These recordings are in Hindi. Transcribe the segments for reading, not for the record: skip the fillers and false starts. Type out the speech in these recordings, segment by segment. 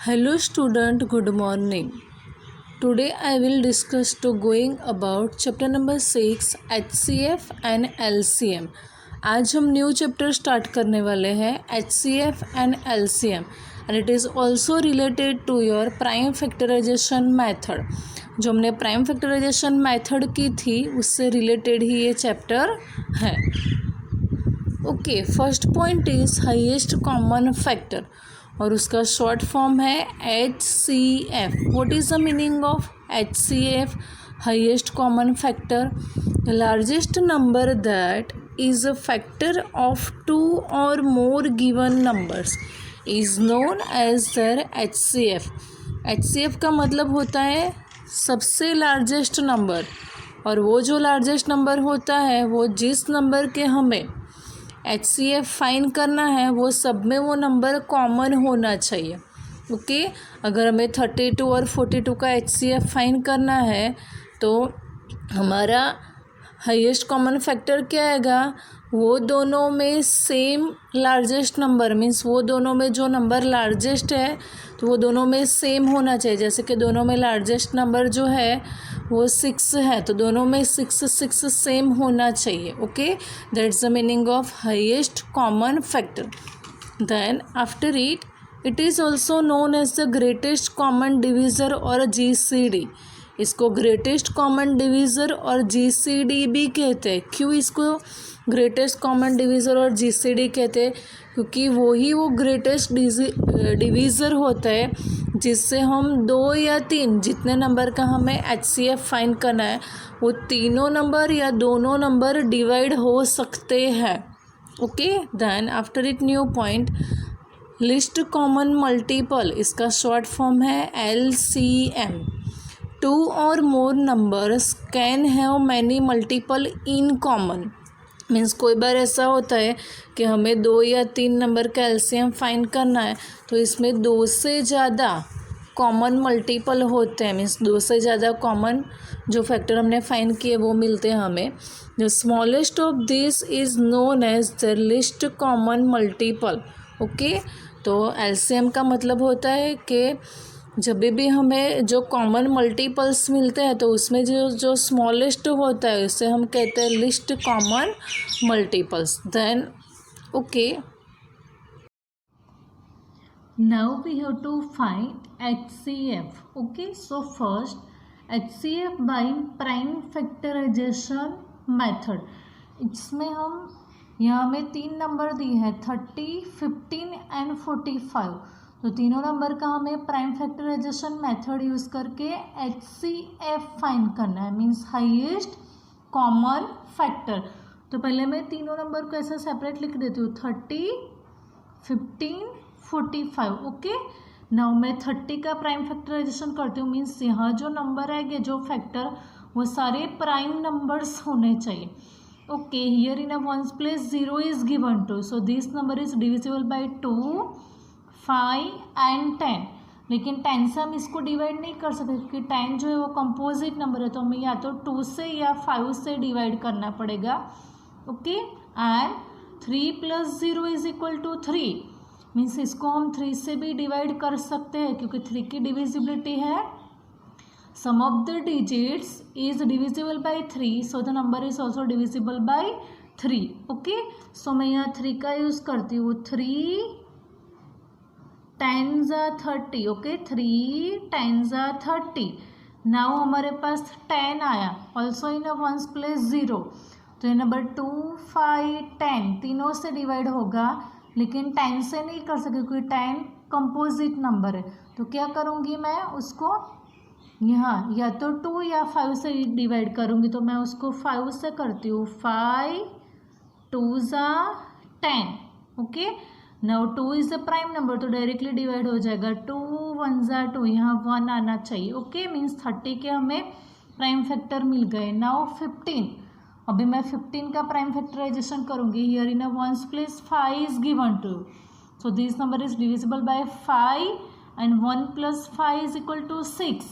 Hello student, good morning. Today I will discuss to going about chapter number 6 HCF and LCM. आज हम न्यू चैप्टर स्टार्ट करने वाले हैं HCF and LCM and it is also related to your prime factorization method. जो हमने प्राइम फैक्टराइजेशन मेथड की थी उससे रिलेटेड ही ये चैप्टर है. Okay, first point is highest common factor और उसका शॉर्ट फॉर्म है HCF. What is the meaning of HCF? Highest common factor, largest number that is a factor of two और more given numbers is known as the HCF. HCF का मतलब होता है सबसे लार्जेस्ट नंबर, और वो जो लार्जेस्ट नंबर होता है वो जिस नंबर के हमें HCF फाइंड करना है वो सब में वो नंबर कॉमन होना चाहिए. ओके, अगर हमें 32 और 42 का HCF फाइंड करना है तो हमारा हाईएस्ट कॉमन फैक्टर क्या आएगा? वो दोनों में सेम लार्जेस्ट नंबर, मीन्स वो दोनों में जो नंबर लार्जेस्ट है तो वो दोनों में सेम होना चाहिए. जैसे कि दोनों में लार्जेस्ट नंबर जो है वो 6 है तो दोनों में 6 सेम होना चाहिए. Okay, that's the meaning of highest common factor. Then after it is also known as the greatest common divisor और GCD. इसको ग्रेटेस्ट कॉमन डिविज़र और GCD भी कहते हैं. क्यों इसको ग्रेटेस्ट कॉमन डिविज़र और GCD कहते हैं? क्योंकि वो ग्रेटेस्ट डिविज़र होता है जिससे हम 2 या 3 जितने नंबर का हमें HCF फाइंड करना है वो तीनों नंबर या दोनों नंबर डिवाइड हो सकते हैं. Okay, then after it new point least common multiple. इसका शॉर्ट फॉर्म है LCM. 2 और more numbers can have many multiple in common. Means कोई बार ऐसा होता है कि हमें 2 या 3 नंबर का LCM फाइंड करना है तो इसमें 2 से ज़्यादा कॉमन मल्टीपल होते हैं. मीन्स 2 से ज़्यादा कॉमन जो फैक्टर हमने फाइंड किए वो मिलते हैं हमें. जो smallest of this is known as the least common multiple. Okay, तो LCM का मतलब होता है कि जब भी हमें जो कॉमन मल्टीपल्स मिलते हैं तो उसमें जो स्मॉलेस्ट होता है उसे हम कहते हैं least common multiples. Then okay, now we have to find HCF. Okay, so first HCF by prime factorization method. इसमें हम यहाँ हमें 3 नंबर दिए हैं 30, 15 एंड 45. तो तीनों नंबर का हमें प्राइम फैक्टराइजेशन मेथड यूज़ करके HCF फाइंड करना है, मीन्स हाईएस्ट कॉमन फैक्टर. तो पहले मैं तीनों नंबर को ऐसा सेपरेट लिख देती हूँ 30, 15, 45. ओके, नाउ मैं 30 का प्राइम फैक्टराइजेशन करती हूँ, मीन्स यहाँ जो नंबर आएंगे जो फैक्टर वो सारे प्राइम नंबर्स होने चाहिए. Okay, here in a ones place 0 is given to, so this number is divisible by 2, 5 and 10. लेकिन 10 से हम इसको डिवाइड नहीं कर सकते क्योंकि 10 जो है वो कंपोजिट नंबर है तो हमें या तो 2 से या 5 से डिवाइड करना पड़ेगा. Okay, and 3 + 0 is equal to 3. Means इसको हम 3 से भी डिवाइड कर सकते हैं क्योंकि 3 की डिविजिबिलिटी है sum of the digits is divisible by 3, so the number is also divisible by 3. Okay, so मैं यहाँ 3 का यूज़ करती हूँ. 3 10 × 30. ओके, 3 10 × 30. नाउ हमारे पास 10 आया, also in a ones place 0. तो ये नंबर 2, 5, 10 तीनों से डिवाइड होगा लेकिन 10 से नहीं कर सकते क्योंकि 10 कंपोजिट नंबर है. तो क्या करूँगी मैं उसको यहाँ या तो 2 या 5 से डिवाइड करूँगी. तो मैं उसको 5 से करती हूँ. 5 2 × 10. Okay, now 2 is the prime number तो डायरेक्टली डिवाइड हो जाएगा. 2 1 × 2, यहाँ 1 आना चाहिए. ओके, मीन्स 30 के हमें प्राइम फैक्टर मिल गए. नाउ 15. अभी मैं 15 का प्राइम फैक्टराइजेशन करूँगी. Here in a ones place 5 is given to, so this number is divisible by 5 and 1 + 5 is equal to 6.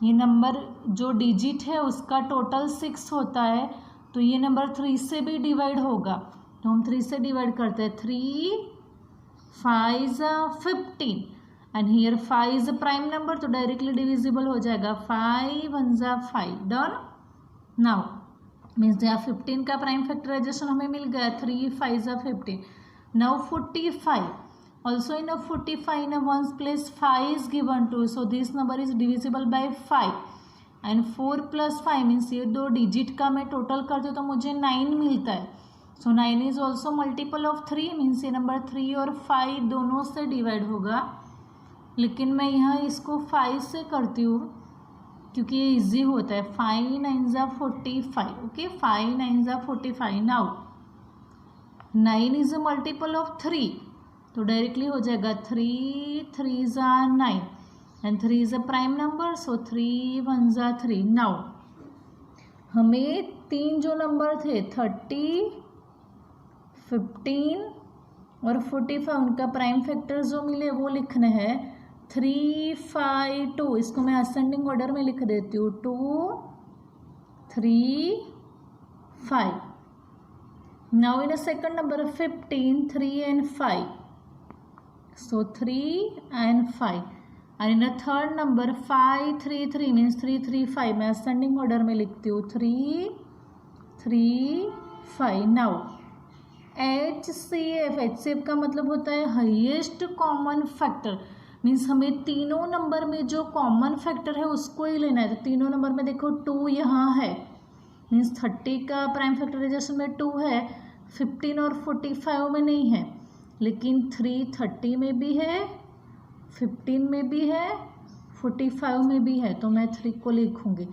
ये नंबर जो डिजिट है उसका टोटल 6 होता है तो ये नंबर 3 से भी डिवाइड होगा. तो हम 3 से डिवाइड करते हैं. 3 5 15 and here 5 is a prime number, तो डायरेक्टली डिविजिबल हो जाएगा, 5 1 जा 5, डन। नाउ मीन्स यहाँ 15 का प्राइम फैक्टराइजेशन हमें मिल गया, 3 5 जा 15। Now 45, also in a 45 in a ones place 5 is given to, so this number is divisible by 5 and 4 plus 5 means ये दो डिजिट का मैं टोटल करती हूँ तो मुझे 9 मिलता है, सो 9 is also multiple of 3 means ये नंबर 3 और 5 दोनों से डिवाइड होगा, लेकिन मैं यहाँ इसको 5 से करती हूँ क्योंकि ये इजी होता है, 5 9 जा 45, ओके 5 9 जा 45। Now 9 is a multiple of 3, तो डायरेक्टली हो जाएगा 3 3 जा 9 and 3 is a prime number, so 3 1 जा 3। नाउ हमें तीन जो नंबर थे 30 15 और 45 उनका प्राइम फैक्टर जो मिले वो लिखने हैं 3 5 2, इसको मैं असेंडिंग ऑर्डर में लिख देती हूँ, 2 3 5। Now in a second number 15 3 and 5, so 3 and 5 and in a third number 5 3 3 means 3 3 5, मैं असेंडिंग ऑर्डर में लिखती हूँ 3 3 5। नाउ HCF का मतलब होता है हाईएस्ट कॉमन फैक्टर, मीन्स हमें तीनों नंबर में जो कॉमन फैक्टर है उसको ही लेना है। तो तीनों नंबर में देखो 2 यहाँ है, मीन्स 30 का प्राइम फैक्टराइजेशन में 2 है, 15 और 45 में नहीं है, लेकिन 3 30 में भी है, 15 में भी है, 45 में भी है, तो मैं 3 को लिखूंगी।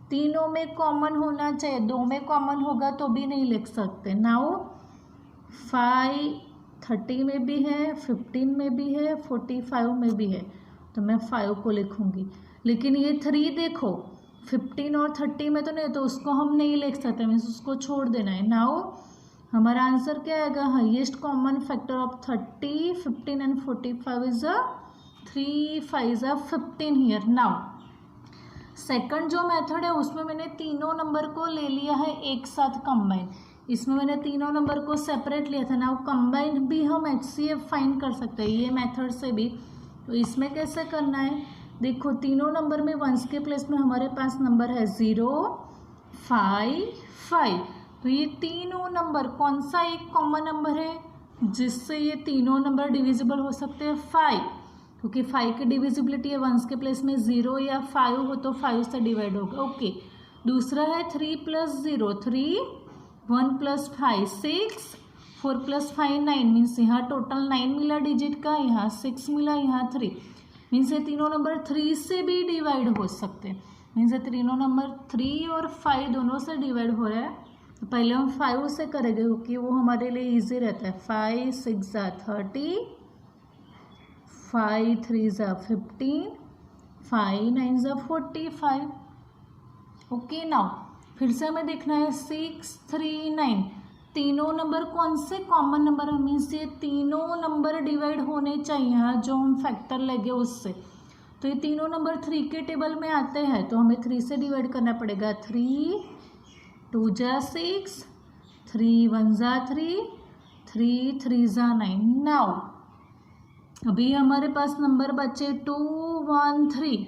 तीनों में कॉमन होना चाहिए, 2 में कॉमन होगा तो भी नहीं लिख सकते। नाउ 5 30 में भी है, 15 में भी है, 45 में भी है, तो मैं 5 को लिखूंगी। लेकिन ये 3 देखो 15 और 30 में तो नहीं, तो उसको हम नहीं लिख सकते, मीन्स उसको छोड़ देना है। नाउ हमारा आंसर क्या आएगा, highest common factor of 30 15 and 45 is 3 5 जा 15 हियर। नाउ सेकंड जो मेथड है उसमें मैंने तीनों नंबर को ले लिया है एक साथ कंबाइन, इसमें मैंने तीनों नंबर को सेपरेट लिया था। नाउ कंबाइन भी हम HCF फाइंड कर सकते हैं ये मेथड से भी, तो इसमें कैसे करना है, देखो तीनों नंबर में वंस के प्लेस में हमारे पास नंबर है 0 5 5, तो ये तीनों नंबर कौन सा एक कॉमन नंबर है जिससे ये तीनों नंबर डिविजिबल हो सकते हैं, 5, क्योंकि 5 की डिविजिबिलिटी है वंस के प्लेस में 0 या 5 हो तो 5 से डिवाइड होगा, ओके। दूसरा है 3 + 0 3, 1 + 5 6, 4 + 5 9, मीन्स यहाँ टोटल 9 मिला डिजिट का, यहाँ 6 मिला, यहाँ 3, मीन्स ये तीनों नंबर 3 से भी डिवाइड हो सकते हैं, मीन्स ये तीनों नंबर 3 और 5 दोनों से डिवाइड हो रहा है। तो पहले हम 5 से करेंगे क्योंकि वो हमारे लिए इजी रहता है, 5 6 जा 30, 5 3 जा 15, 5 9 जा 45, ओके। नाउ फिर से हमें देखना है 6 3 9, तीनों नंबर कौन से कॉमन नंबर है, मीन्स ये तीनों नंबर डिवाइड होने चाहिए यहाँ जो हम फैक्टर लेंगे उससे, तो ये तीनों नंबर 3 के टेबल में आते हैं, तो हमें 3 से डिवाइड करना पड़ेगा, 3 2 जा 6, 3 1 जा 3, 3 3 जा 9। नाउ अभी हमारे पास नंबर बचे 2 1 3,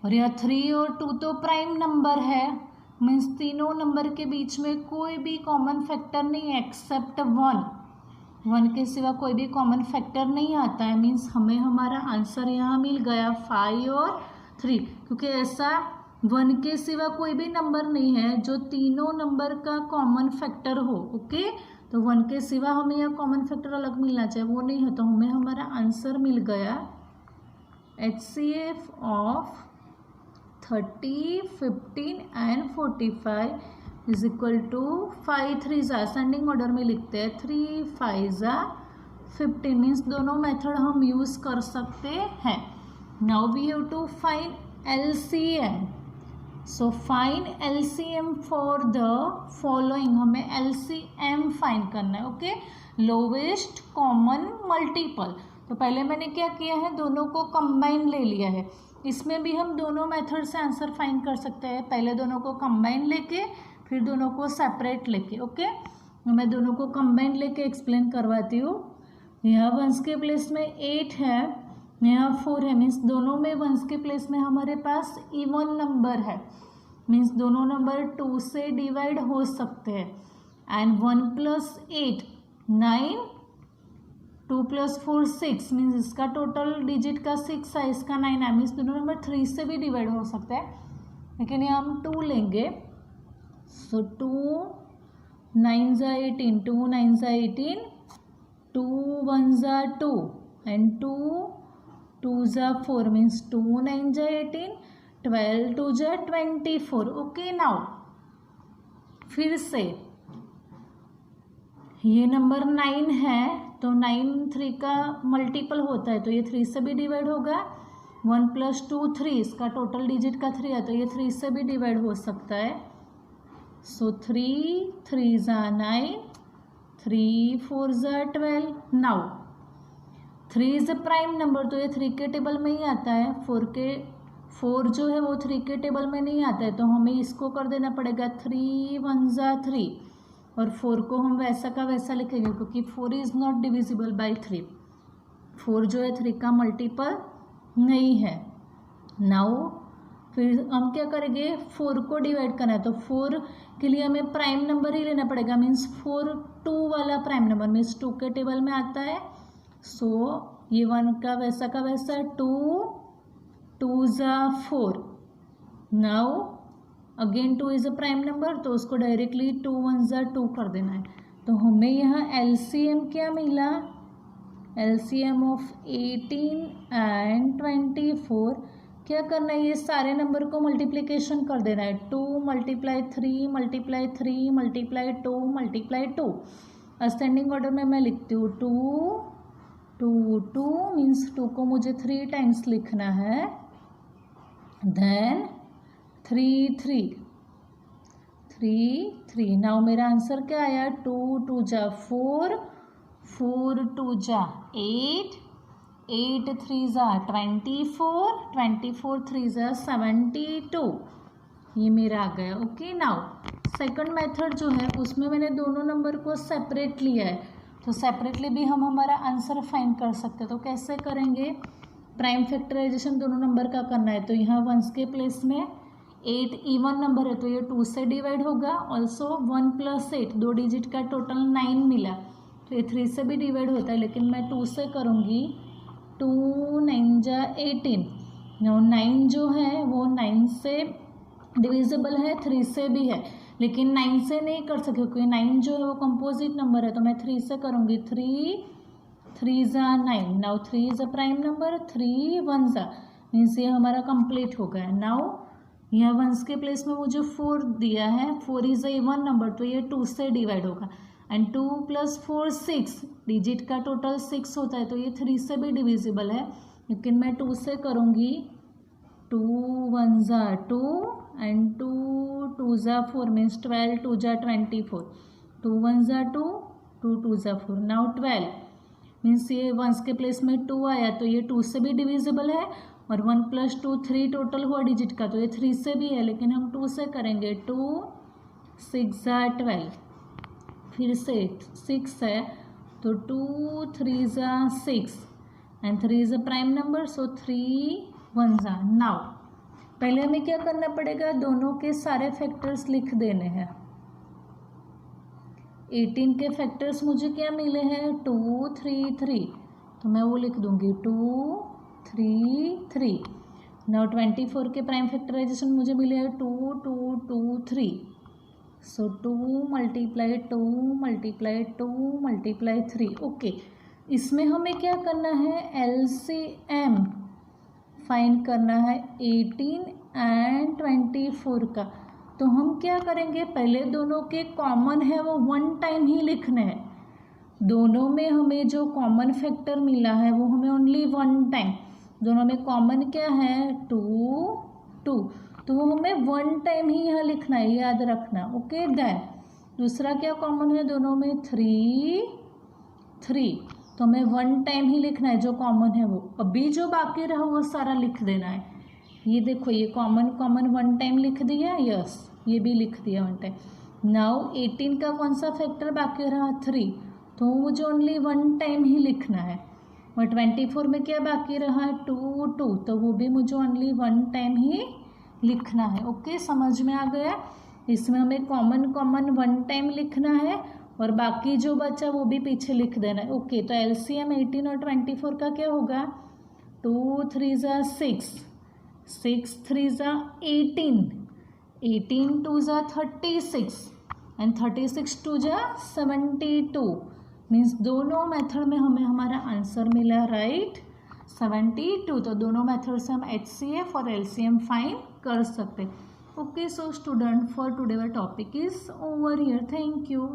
और यह 3 और 2 तो प्राइम नंबर है, मीन्स तीनों नंबर के बीच में कोई भी कॉमन फैक्टर नहीं है एक्सेप्ट 1 के सिवा कोई भी कॉमन फैक्टर नहीं आता है, मीन्स हमें हमारा आंसर यहाँ मिल गया 5 और 3, क्योंकि ऐसा 1 के सिवा कोई भी नंबर नहीं है जो तीनों नंबर का कॉमन फैक्टर हो, ओके। तो 1 के सिवा हमें यह कॉमन फैक्टर अलग मिलना चाहिए, वो नहीं है, तो हमें हमारा आंसर मिल गया HCF of 30 15 and 45 is equal to 5 3 जा, असेंडिंग ऑर्डर में लिखते हैं, 3 5 जा 15, मीन्स दोनों मेथड हम यूज़ कर सकते हैं। Now we have to find LCM, so find LCM for the following, हमें LCM फाइंड करना है, ओके। लोवेस्ट कॉमन मल्टीपल, तो पहले मैंने क्या किया है, दोनों को कंबाइन ले लिया है, इसमें भी हम दोनों मेथड से आंसर फाइंड कर सकते हैं, पहले दोनों को कंबाइन लेके फिर दोनों को सेपरेट लेके, ओके। मैं दोनों को कंबाइन लेके एक्सप्लेन करवाती हूँ। यहाँ वंस के प्लेस में 8 है, यहाँ 4 है, मीन्स दोनों में वंस के प्लेस में हमारे पास इवन नंबर है, मीन्स दोनों नंबर 2 से डिवाइड हो सकते हैं। एंड 1 + 8 9, 2 + 4 6, मीन्स इसका टोटल डिजिट का 6 है, इसका 9 है, मीन्स दोनों नंबर 3 से भी डिवाइड हो सकते हैं, लेकिन यहाँ हम 2 लेंगे। सो 2 9 × 18, 2 9 × 18, 2 1 × 2 एंड 2 2 × 4, मीन्स 2 9 × 18, 12 2 × 24। ओके, नाउ फिर से ये नंबर 9 है, तो 9 3 का मल्टीपल होता है, तो ये 3 से भी डिवाइड होगा। 1 + 2 3, इसका टोटल डिजिट का 3 है, तो ये 3 से भी डिवाइड हो सकता है। सो 3 3 × 9, 3 4 × 12। Now 3 is a prime number, तो ये 3 के टेबल में ही आता है। 4 जो है वो 3 के टेबल में नहीं आता है, तो हमें इसको कर देना पड़ेगा 3 1 × 3, और 4 को हम वैसा का वैसा लिखेंगे, क्योंकि 4 इज नॉट डिविजिबल बाय 3। 4 जो है 3 का मल्टीपल नहीं है। नाउ फिर हम क्या करेंगे, 4 को डिवाइड करना है, तो 4 के लिए हमें प्राइम नंबर ही लेना पड़ेगा, मीन्स 4 2 वाला प्राइम नंबर, मीन्स 2 के टेबल में आता है। सो ये 1 का वैसा 2 2 × 4। Now again 2 is a prime number, तो उसको डायरेक्टली 2 1 × 2 कर देना है। तो हमें यहाँ एलसीएम क्या मिला, एलसीएम ऑफ 18 एंड 24। क्या करना है, ये सारे नंबर को मल्टीप्लिकेशन कर देना है। 2 × 3 × 3 × 2 × 2। असेंडिंग ऑर्डर में मैं लिखती हूँ 2 2 2, मीन्स 2 को मुझे 3 टाइम्स लिखना है। देन 3 3 3 3। नाउ मेरा आंसर क्या आया, 2 2 × 4, 4 2 × 8, 8 3 × 24, 24 3 × 72। ये मेरा आ गया। ओके, नाउ सेकंड मेथड जो है उसमें मैंने दोनों नंबर को सेपरेट लिया है, तो सेपरेटली भी हम हमारा आंसर फाइंड कर सकते हैं। तो कैसे करेंगे, प्राइम फैक्टराइजेशन दोनों नंबर का करना है, तो यहाँ वंस के प्लेस में 8 इवन नंबर है, तो ये 2 से डिवाइड होगा। ऑल्सो 1 + 8, 2 डिजिट का टोटल 9 मिला, तो ये 3 से भी डिवाइड होता है, लेकिन मैं 2 से करूँगी। 2 9 × 18, 9 जो है वो 9 से डिविजिबल है, 3 से भी है, लेकिन 9 से नहीं कर सके, क्योंकि 9 जो है वो कंपोजिट नंबर है, तो मैं 3 से करूँगी। 3 3 × 9। Now 3 is a prime number, 3 1 × means ये हमारा कंप्लीट हो गया। नाउ यह वंस के प्लेस में वो जो 4 दिया है, 4 इज अ इवन नंबर, तो ये 2 से डिवाइड होगा। एंड 2 + 4 6, डिजिट का टोटल 6 होता है, तो ये 3 से भी डिविजिबल है, लेकिन मैं 2 से करूँगी। 2 1 × 2 एंड 2 2 × 4, मीन्स 12 2 × 24, 2 1 × 2, 2 2 × 4। नाउ 12 मीन्स ये वंस के प्लेस में 2 आया, तो ये 2 से भी डिविजिबल है, और 1 + 2 3 टोटल हुआ डिजिट का, तो ये 3 से भी है, लेकिन हम 2 से करेंगे। 2 6 × 12, फिर से 6 है, तो 2 3 × 6 and 3 is a prime number, so 3 1 × now पहले हमें क्या करना पड़ेगा, दोनों के सारे फैक्टर्स लिख देने हैं। 18 के फैक्टर्स मुझे क्या मिले हैं, 2 3 3, तो मैं वो लिख दूंगी 2 3 3। नाउ 24 के प्राइम फैक्टराइजेशन मुझे मिले हैं 2 2 2 3, सो 2 × 2 × 2 × 3। ओके, इसमें हमें क्या करना है, एलसीएम फाइंड करना है 18 एंड 24 का। तो हम क्या करेंगे, पहले दोनों के कॉमन है वो 1 टाइम ही लिखने हैं। दोनों में हमें जो कॉमन फैक्टर मिला है वो हमें ओनली 1 टाइम, दोनों में कॉमन क्या है 2 2, तो वो हमें 1 टाइम ही यहाँ लिखना है, याद रखना। ओके, देन दूसरा क्या कॉमन है दोनों में, 3 3, तो हमें 1 टाइम ही लिखना है जो कॉमन है वो। अभी जो बाकी रहा वो सारा लिख देना है। ये देखो, ये कॉमन 1 टाइम लिख दिया, यस ये भी लिख दिया 1 टाइम। नाउ 18 का कौन सा फैक्टर बाकी रहा, 3, तो मुझे ओनली 1 टाइम ही लिखना है। और 24 में क्या बाकी रहा है 2 2, तो वो भी मुझे ओनली 1 टाइम ही लिखना है। ओके, समझ में आ गया। इसमें हमें कॉमन 1 टाइम लिखना है और बाकी जो बचा वो भी पीछे लिख देना है। ओके, तो एलसीएम 18 और 24 का क्या होगा 2 3 ज़ा 6, 6 3 ज़ा 18, 18 2 ज़ा 36 एंड 36 2 ज़ा 72। मीन्स दोनों मेथड में हमें हमारा आंसर मिला राइट 72। तो दोनों मेथड से हम HCF और LCM फाइंड कर सकते। Okay, so student for today the topic is over here. Thank you.